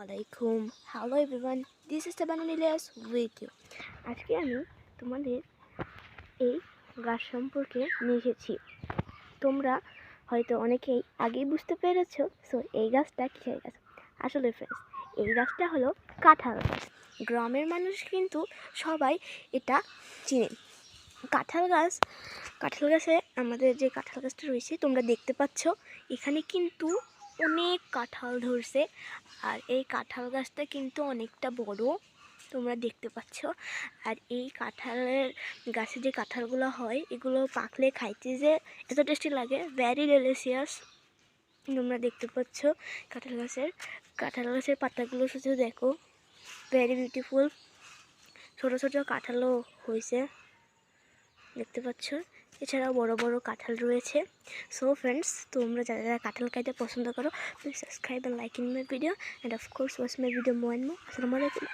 আলাইকুম hello everyone, this is Tabanun Ilias with you. আজকে আমি তোমাদের এই গাছ সম্পর্কে নিয়ে এসেছি। তোমরা হয়তো অনেকেই আগেই বুঝতে পেরেছো। সো এই গাছটা কিসের গাছ? আসলে ফ্রেন্ডস, এই গাছটা হলো কাঁঠাল গাছ। গ্রামের মানুষ কিন্তু সবাই এটা চিনে। কাঁঠাল গাছে আমাদের যে কাঁঠাল গাছটা রয়েছে তোমরা দেখতে পাচ্ছ, এখানে কিন্তু অনেক কাঁঠাল ধরছে। আর এই কাঁঠাল গাছটা কিন্তু অনেকটা বড়, তোমরা দেখতে পাচ্ছ। আর এই কাঁঠালের গাছে যে কাঁঠালগুলো হয় এগুলো পাকলে খাইতে যে এত টেস্টি লাগে, ভ্যারি ডেলিশিয়াস। তোমরা দেখতে পাচ্ছ কাঁঠাল গাছের পাতাগুলো শুধু দেখো, ভ্যারি বিউটিফুল। ছোটো ছোটো কাঁঠালও হয়েছে, দেখতে পাচ্ছ। এছাড়াও বড় বড় কাঁঠাল রয়েছে। সো ফ্রেন্ডস, তোমরা যারা যারা কাঁঠাল খাইতে পছন্দ করো, please subscribe and like in my video, and of course watch my video more and more. আসসালামু আলাইকুম।